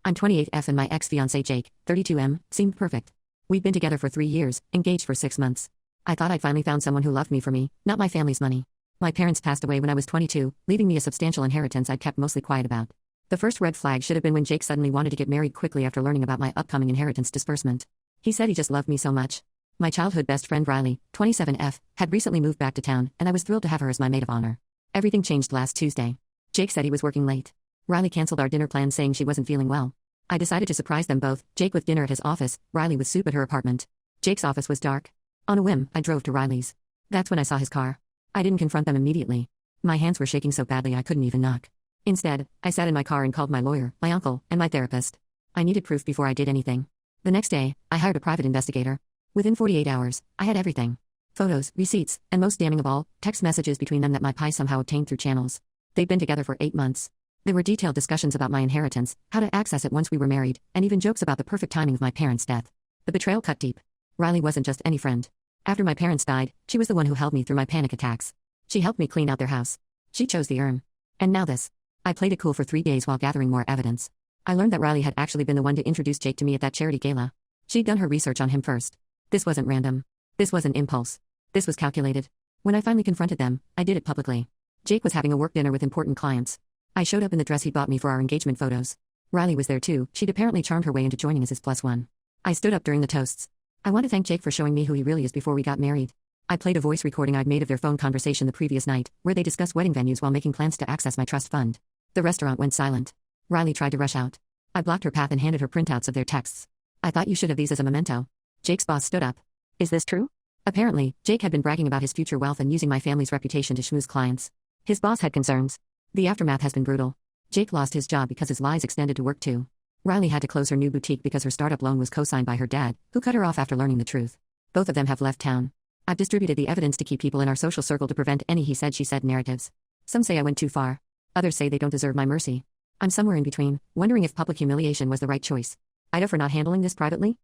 I'm 28F and my ex-fiancé Jake, 32M, seemed perfect. We'd been together for 3 years, engaged for 6 months. I thought I'd finally found someone who loved me for me, not my family's money. My parents passed away when I was 22, leaving me a substantial inheritance I'd kept mostly quiet about. The first red flag should have been when Jake suddenly wanted to get married quickly after learning about my upcoming inheritance disbursement. He said he just loved me so much. My childhood best friend Riley, 27F, had recently moved back to town, and I was thrilled to have her as my maid of honor. Everything changed last Tuesday. Jake said he was working late. Riley canceled our dinner plans saying she wasn't feeling well. I decided to surprise them both, Jake with dinner at his office, Riley with soup at her apartment. Jake's office was dark. On a whim, I drove to Riley's. That's when I saw his car. I didn't confront them immediately. My hands were shaking so badly I couldn't even knock. Instead, I sat in my car and called my lawyer, my uncle, and my therapist. I needed proof before I did anything. The next day, I hired a private investigator. Within 48 hours, I had everything. Photos, receipts, and most damning of all, text messages between them that my pie somehow obtained through channels. They'd been together for 8 months. There were detailed discussions about my inheritance, how to access it once we were married, and even jokes about the perfect timing of my parents' death. The betrayal cut deep. Riley wasn't just any friend. After my parents died, she was the one who held me through my panic attacks. She helped me clean out their house. She chose the urn. And now this. I played it cool for 3 days while gathering more evidence. I learned that Riley had actually been the one to introduce Jake to me at that charity gala. She'd done her research on him first. This wasn't random. This wasn't impulse. This was calculated. When I finally confronted them, I did it publicly. Jake was having a work dinner with important clients. I showed up in the dress he bought me for our engagement photos. Riley was there too. She'd apparently charmed her way into joining as his +1. I stood up during the toasts. I want to thank Jake for showing me who he really is before we got married. I played a voice recording I'd made of their phone conversation the previous night, where they discussed wedding venues while making plans to access my trust fund. The restaurant went silent. Riley tried to rush out. I blocked her path and handed her printouts of their texts. I thought you should have these as a memento. Jake's boss stood up. Is this true? Apparently, Jake had been bragging about his future wealth and using my family's reputation to schmooze clients. His boss had concerns. The aftermath has been brutal. Jake lost his job because his lies extended to work too. Riley had to close her new boutique because her startup loan was co-signed by her dad, who cut her off after learning the truth. Both of them have left town. I've distributed the evidence to keep people in our social circle to prevent any he said she said narratives. Some say I went too far. Others say they don't deserve my mercy. I'm somewhere in between, wondering if public humiliation was the right choice. Ida for not handling this privately?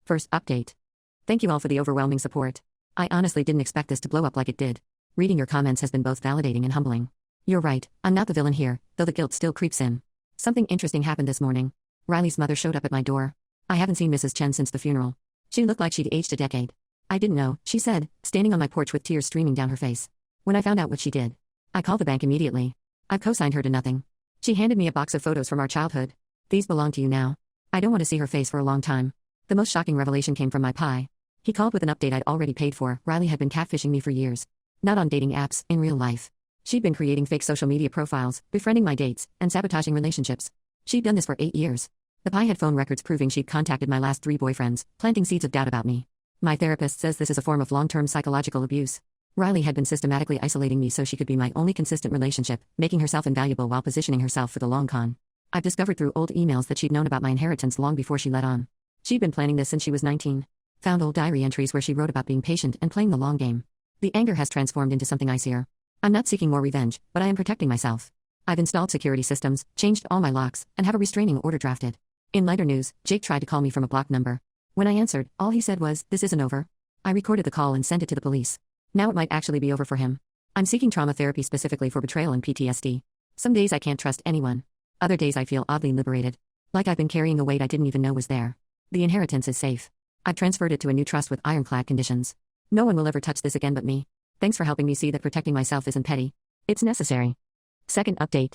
First update. Thank you all for the overwhelming support. I honestly didn't expect this to blow up like it did. Reading your comments has been both validating and humbling. You're right, I'm not the villain here, though the guilt still creeps in. Something interesting happened this morning. Riley's mother showed up at my door. I haven't seen Mrs. Chen since the funeral. She looked like she'd aged a decade. I didn't know, she said, standing on my porch with tears streaming down her face. When I found out what she did, I called the bank immediately. I've co-signed her to nothing. She handed me a box of photos from our childhood. These belong to you now. I don't want to see her face for a long time. The most shocking revelation came from my pie. He called with an update I'd already paid for. Riley had been catfishing me for years. Not on dating apps, in real life. She'd been creating fake social media profiles, befriending my dates, and sabotaging relationships. She'd done this for 8 years. The pie had phone records proving she'd contacted my last 3 boyfriends, planting seeds of doubt about me. My therapist says this is a form of long-term psychological abuse. Riley had been systematically isolating me so she could be my only consistent relationship, making herself invaluable while positioning herself for the long con. I've discovered through old emails that she'd known about my inheritance long before she let on. She'd been planning this since she was 19. Found old diary entries where she wrote about being patient and playing the long game. The anger has transformed into something icier. I'm not seeking more revenge, but I am protecting myself. I've installed security systems, changed all my locks, and have a restraining order drafted. In lighter news, Jake tried to call me from a blocked number. When I answered, all he said was, "This isn't over." I recorded the call and sent it to the police. Now it might actually be over for him. I'm seeking trauma therapy specifically for betrayal and PTSD. Some days I can't trust anyone. Other days I feel oddly liberated. Like I've been carrying a weight I didn't even know was there. The inheritance is safe. I've transferred it to a new trust with ironclad conditions. No one will ever touch this again but me. Thanks for helping me see that protecting myself isn't petty. It's necessary. Second update.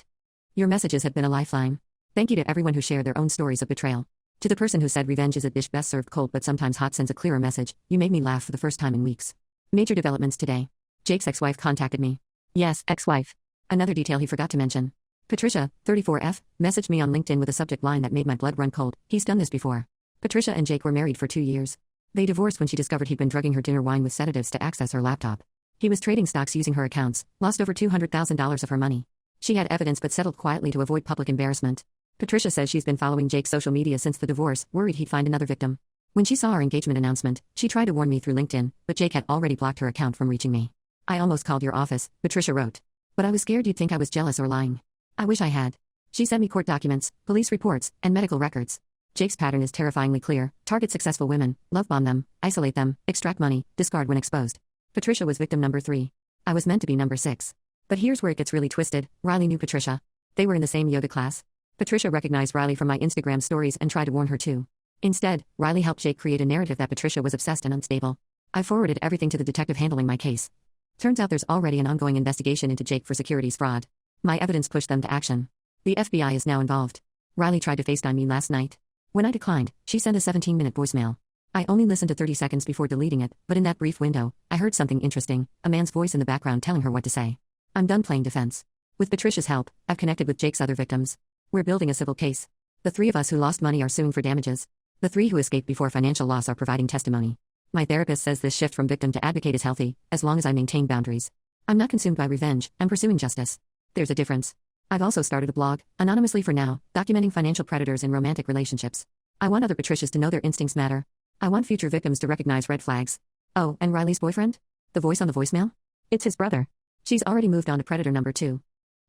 Your messages have been a lifeline. Thank you to everyone who shared their own stories of betrayal. To the person who said revenge is a dish best served cold but sometimes hot sends a clearer message, you made me laugh for the first time in weeks. Major developments today. Jake's ex-wife contacted me. Yes, ex-wife. Another detail he forgot to mention. Patricia, 34F, messaged me on LinkedIn with a subject line that made my blood run cold. He's done this before. Patricia and Jake were married for 2 years. They divorced when she discovered he'd been drugging her dinner wine with sedatives to access her laptop. He was trading stocks using her accounts, lost over $200,000 of her money. She had evidence but settled quietly to avoid public embarrassment. Patricia says she's been following Jake's social media since the divorce, worried he'd find another victim. When she saw our engagement announcement, she tried to warn me through LinkedIn, but Jake had already blocked her account from reaching me. I almost called your office, Patricia wrote. But I was scared you'd think I was jealous or lying. I wish I had. She sent me court documents, police reports, and medical records. Jake's pattern is terrifyingly clear: target successful women, love bomb them, isolate them, extract money, discard when exposed. Patricia was victim number 3. I was meant to be number 6. But here's where it gets really twisted. Riley knew Patricia. They were in the same yoga class. Patricia recognized Riley from my Instagram stories and tried to warn her too. Instead, Riley helped Jake create a narrative that Patricia was obsessed and unstable. I forwarded everything to the detective handling my case. Turns out there's already an ongoing investigation into Jake for securities fraud. My evidence pushed them to action. The FBI is now involved. Riley tried to FaceTime me last night. When I declined, she sent a 17-minute voicemail. I only listened to 30 seconds before deleting it, but in that brief window, I heard something interesting, a man's voice in the background telling her what to say. I'm done playing defense. With Patricia's help, I've connected with Jake's other victims. We're building a civil case. The 3 of us who lost money are suing for damages. The 3 who escaped before financial loss are providing testimony. My therapist says this shift from victim to advocate is healthy, as long as I maintain boundaries. I'm not consumed by revenge, I'm pursuing justice. There's a difference. I've also started a blog, anonymously for now, documenting financial predators in romantic relationships. I want other Patricias to know their instincts matter. I want future victims to recognize red flags. Oh, and Riley's boyfriend? The voice on the voicemail? It's his brother. She's already moved on to predator number 2.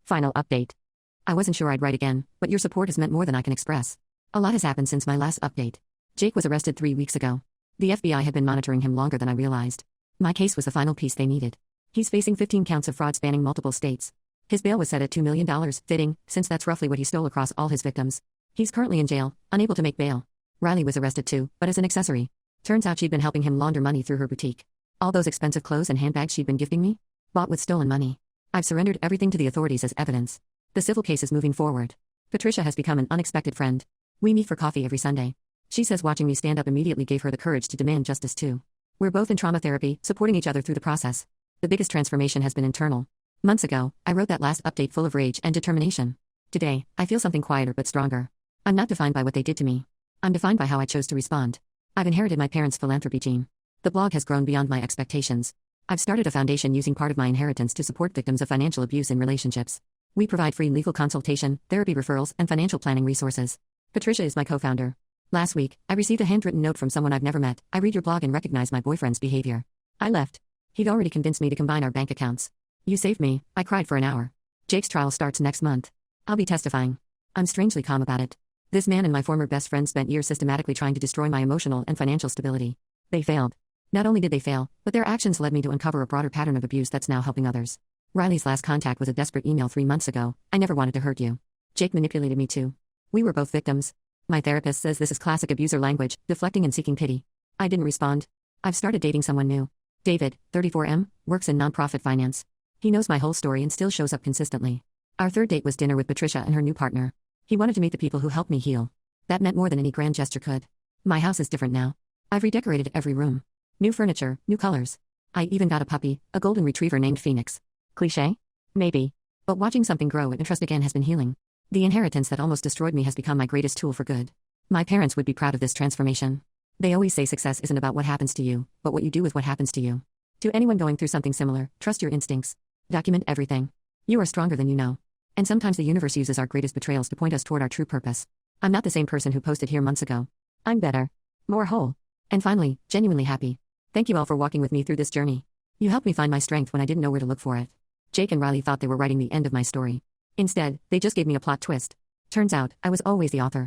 Final update. I wasn't sure I'd write again, but your support has meant more than I can express. A lot has happened since my last update. Jake was arrested 3 weeks ago. The FBI had been monitoring him longer than I realized. My case was the final piece they needed. He's facing 15 counts of fraud spanning multiple states. His bail was set at $2 million, fitting, since that's roughly what he stole across all his victims. He's currently in jail, unable to make bail. Riley was arrested too, but as an accessory. Turns out she'd been helping him launder money through her boutique. All those expensive clothes and handbags she'd been gifting me? Bought with stolen money. I've surrendered everything to the authorities as evidence. The civil case is moving forward. Patricia has become an unexpected friend. We meet for coffee every Sunday. She says watching me stand up immediately gave her the courage to demand justice too. We're both in trauma therapy, supporting each other through the process. The biggest transformation has been internal. Months ago, I wrote that last update full of rage and determination. Today, I feel something quieter but stronger. I'm not defined by what they did to me. I'm defined by how I chose to respond. I've inherited my parents' philanthropy gene. The blog has grown beyond my expectations. I've started a foundation using part of my inheritance to support victims of financial abuse in relationships. We provide free legal consultation, therapy referrals, and financial planning resources. Patricia is my co-founder. Last week, I received a handwritten note from someone I've never met. I read your blog and recognize my boyfriend's behavior. I left. He'd already convinced me to combine our bank accounts. You saved me. I cried for an hour. Jake's trial starts next month. I'll be testifying. I'm strangely calm about it. This man and my former best friend spent years systematically trying to destroy my emotional and financial stability. They failed. Not only did they fail, but their actions led me to uncover a broader pattern of abuse that's now helping others. Riley's last contact was a desperate email 3 months ago. I never wanted to hurt you. Jake manipulated me too. We were both victims. My therapist says this is classic abuser language, deflecting and seeking pity. I didn't respond. I've started dating someone new. David, 34M, works in nonprofit finance. He knows my whole story and still shows up consistently. Our third date was dinner with Patricia and her new partner. He wanted to meet the people who helped me heal. That meant more than any grand gesture could. My house is different now. I've redecorated every room. New furniture, new colors. I even got a puppy, a golden retriever named Phoenix. Cliché? Maybe. But watching something grow and trust again has been healing. The inheritance that almost destroyed me has become my greatest tool for good. My parents would be proud of this transformation. They always say success isn't about what happens to you, but what you do with what happens to you. To anyone going through something similar, trust your instincts. Document everything. You are stronger than you know. And sometimes the universe uses our greatest betrayals to point us toward our true purpose. I'm not the same person who posted here months ago. I'm better. More whole. And finally, genuinely happy. Thank you all for walking with me through this journey. You helped me find my strength when I didn't know where to look for it. Jake and Riley thought they were writing the end of my story. Instead, they just gave me a plot twist. Turns out, I was always the author.